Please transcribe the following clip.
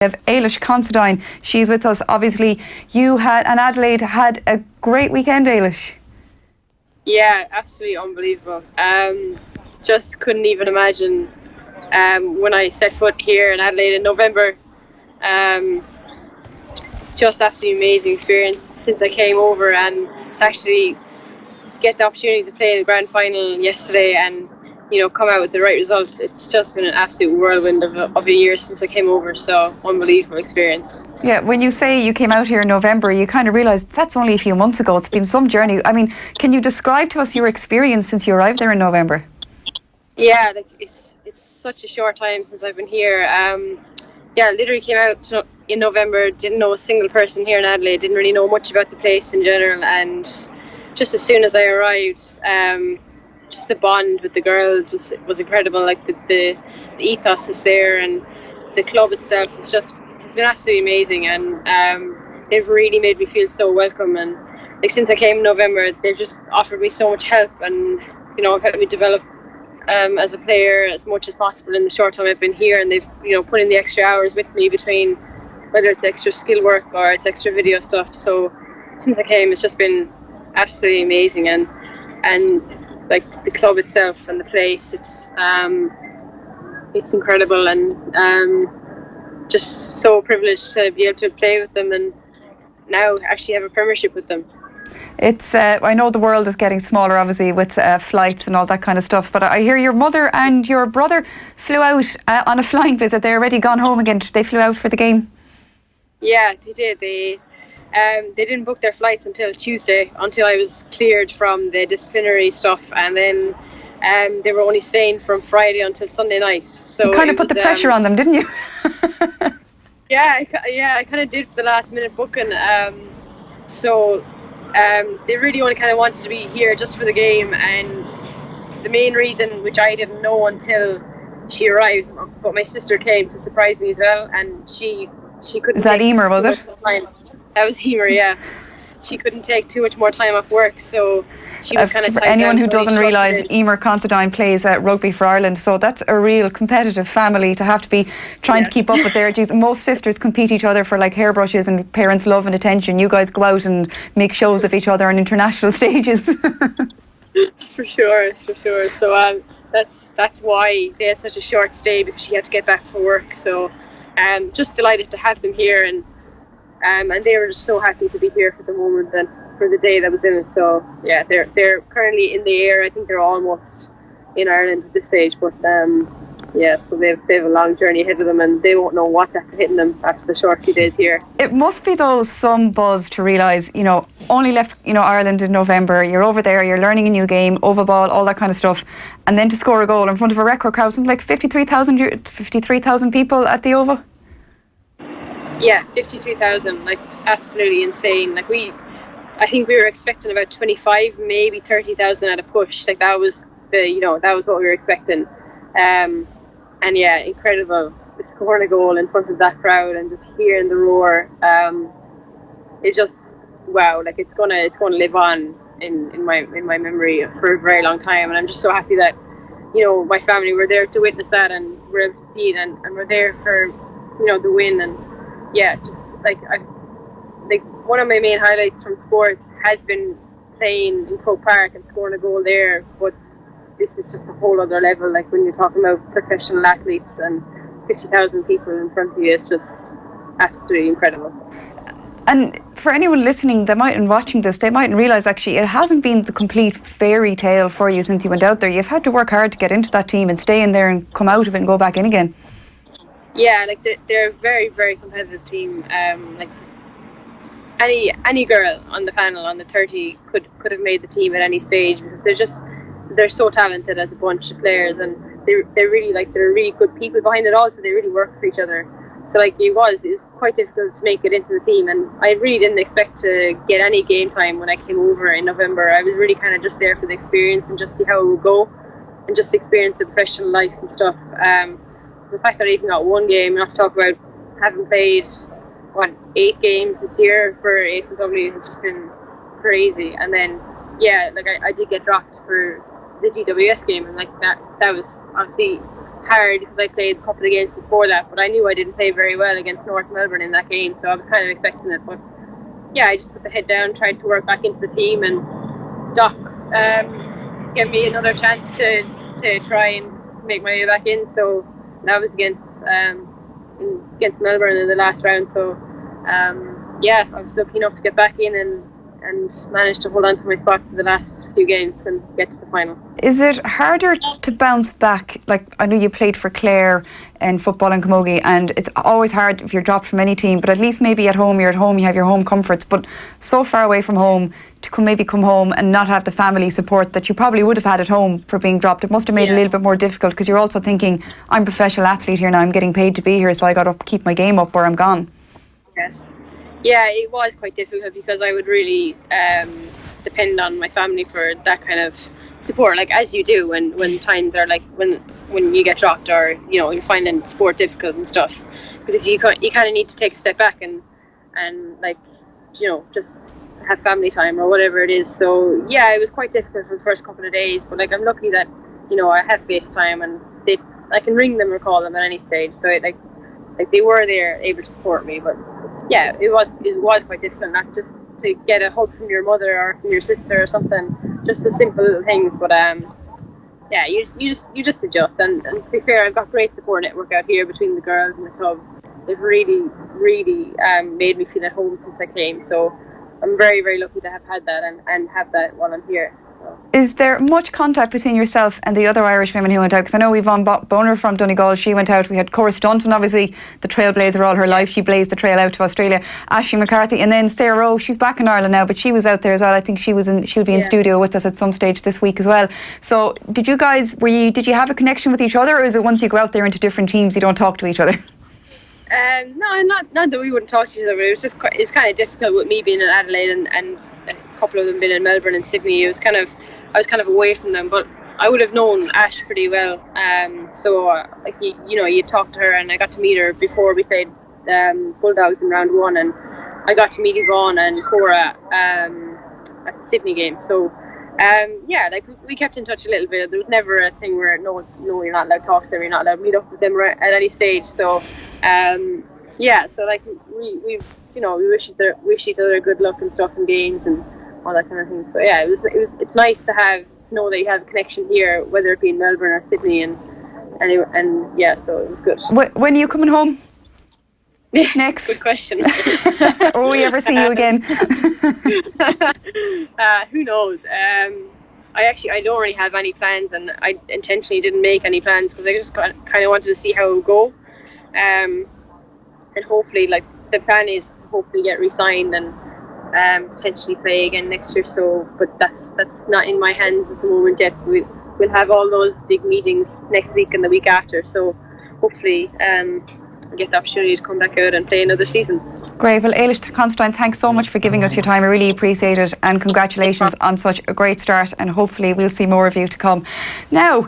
Of Ailish Considine. She's with us. Obviously, you and Adelaide had a great weekend, Ailish. Yeah, absolutely unbelievable. Just couldn't even imagine when I set foot here in Adelaide in November. Just absolutely amazing experience since I came over, and to actually get the opportunity to play in the Grand Final yesterday and come out with the right result. It's just been an absolute whirlwind of a year since I came over, so unbelievable experience. Yeah, when you say you came out here in November, you kind of realise that's only a few months ago. It's been some journey. I mean, can you describe to us your experience since you arrived there in November? Yeah, it's such a short time since I've been here. Literally came out in November, didn't know a single person here in Adelaide, didn't really know much about the place in general, and just as soon as I arrived, just the bond with the girls was incredible. Like the ethos is there, and the club itself it's been absolutely amazing, and they've really made me feel so welcome. And like since I came in November, they've just offered me so much help, and helped me develop as a player as much as possible in the short time I've been here. And they've put in the extra hours with me between whether it's extra skill work or it's extra video stuff. So since I came, it's just been absolutely amazing, and like the club itself and the place, it's incredible, and just so privileged to be able to play with them and now actually have a premiership with them. It's I know the world is getting smaller, obviously, with flights and all that kind of stuff, but I hear your mother and your brother flew out on a flying visit. They're already gone home again. They flew out for the game. Yeah, they did. They didn't book their flights until Tuesday, until I was cleared from the disciplinary stuff, and then they were only staying from Friday until Sunday night. So you kind of put the pressure on them, didn't you? I kind of did for the last minute booking. They really only kind of wanted to be here just for the game, and the main reason, which I didn't know until she arrived, but my sister came to surprise me as well, and she couldn't. Is that Emer, was it? That was Emer, yeah. She couldn't take too much more time off work, so she was kind of for anyone who doesn't realise, Emer Considine plays rugby for Ireland, so that's a real competitive family to have to be trying to keep up with their duties. Most sisters compete each other for like hairbrushes and parents' love and attention. You guys go out and make shows of each other on international stages. For sure. So that's why they had such a short stay, because she had to get back for work. So just delighted to have them here, and they were just so happy to be here for the moment and for the day that was in it. So yeah, they're currently in the air. I think they're almost in Ireland at this stage, but so they have a long journey ahead of them, and they won't know what's after hitting them after the short few days here. It must be though some buzz to realise, only left Ireland in November, you're over there, you're learning a new game, oval ball, all that kind of stuff, and then to score a goal in front of a record crowd, something like 53,000 people at the Oval. Yeah, 53,000, like absolutely insane. Like I think we were expecting about 25, maybe 30,000 at a push. Like that was what we were expecting. And yeah, incredible. Scoring a goal in front of that crowd and just hearing the roar. It just wow. Like it's gonna live on in my memory for a very long time. And I'm just so happy that my family were there to witness that, and were able to see it, and we're there for the win. And yeah, just like one of my main highlights from sports has been playing in Croke Park and scoring a goal there, but this is just a whole other level. Like when you're talking about professional athletes and 50,000 people in front of you, it's just absolutely incredible. And for anyone listening that mightn't watching this, they mightn't realise actually it hasn't been the complete fairy tale for you since you went out there. You've had to work hard to get into that team and stay in there and come out of it and go back in again. Yeah, like they're a very, very competitive team. Like any girl on the panel, on the 30, could have made the team at any stage, because they're so talented as a bunch of players, and they're really good people behind it all, so they really work for each other. So like it was quite difficult to make it into the team, and I really didn't expect to get any game time when I came over in November. I was really kind of just there for the experience and just see how it would go, and just experience the professional life and stuff. The fact that I even got one game, not to talk about having played 8 games this year for AFL, has just been crazy. And then I did get dropped for the GWS game, and like that was obviously hard because I played a couple of games before that, but I knew I didn't play very well against North Melbourne in that game, so I was kind of expecting it. But yeah, I just put the head down, tried to work back into the team, and Doc gave me another chance to try and make my way back in. So that was against Melbourne in the last round. So yeah, I was lucky enough to get back in and managed to hold on to my spot for the last few games and get to the final. Is it harder to bounce back? Like, I know you played for Clare in football in Camogie, and it's always hard if you're dropped from any team, but at least maybe at home, you're at home, you have your home comforts, but so far away from home, to come home and not have the family support that you probably would have had at home for being dropped, it must have made it a little bit more difficult, because you're also thinking, I'm a professional athlete here now, I'm getting paid to be here, so I got to keep my game up or I'm gone. Yeah, it was quite difficult because I would really depend on my family for that kind of support, like as you do when times are like when you get dropped, or you're finding sport difficult and stuff, because you kind of need to take a step back and like just have family time or whatever it is. So yeah, it was quite difficult for the first couple of days, but like I'm lucky that I have FaceTime and I can ring them or call them at any stage, so like they were there able to support me. But yeah, it was quite difficult, not just to get a hug from your mother or from your sister or something, just the simple little things. But yeah, you just adjust. And to be fair, I've got great support network out here between the girls and the club. They've really made me feel at home since I came. So I'm very, very lucky to have had that and have that while I'm here. Is there much contact between yourself and the other Irish women who went out? Because I know Yvonne Boner from Donegal, she went out. We had Cora Staunton, obviously the trailblazer all her life. She blazed the trail out to Australia. Ashley McCarthy, and then Sarah Rowe. She's back in Ireland now, but she was out there as well. I think she'll be in studio with us at some stage this week as well. So did you guys, did you have a connection with each other, or is it once you go out there into different teams you don't talk to each other? No, not that we wouldn't talk to each other. It's kind of difficult with me being in Adelaide and a couple of them being in Melbourne and Sydney. I was kind of away from them, but I would have known Ash pretty well. So like you talk to her, and I got to meet her before we played Bulldogs in round one, and I got to meet Yvonne and Cora at the Sydney game. So yeah, like we kept in touch a little bit. There was never a thing where no, you're not allowed to talk to them, you're not allowed to meet up with them at any stage. So yeah, so like we wish each other good luck and stuff in games and all that kind of thing. So yeah, it's nice to know that you have a connection here, whether it be in Melbourne or Sydney, and yeah, so it was good. When are you coming home next? Good question. Will we ever see you again? Who knows? I don't really have any plans, and I intentionally didn't make any plans because I just kind of wanted to see how it would go, and hopefully, like the plan is to hopefully get re-signed and potentially play again next year. So, but that's not in my hands at the moment yet. We'll have all those big meetings next week and the week after. So, hopefully, I'll get the opportunity to come back out and play another season. Great. Well, Ailish Considine, thanks so much for giving us your time. I really appreciate it, and congratulations on such a great start. And hopefully, we'll see more of you to come. Now,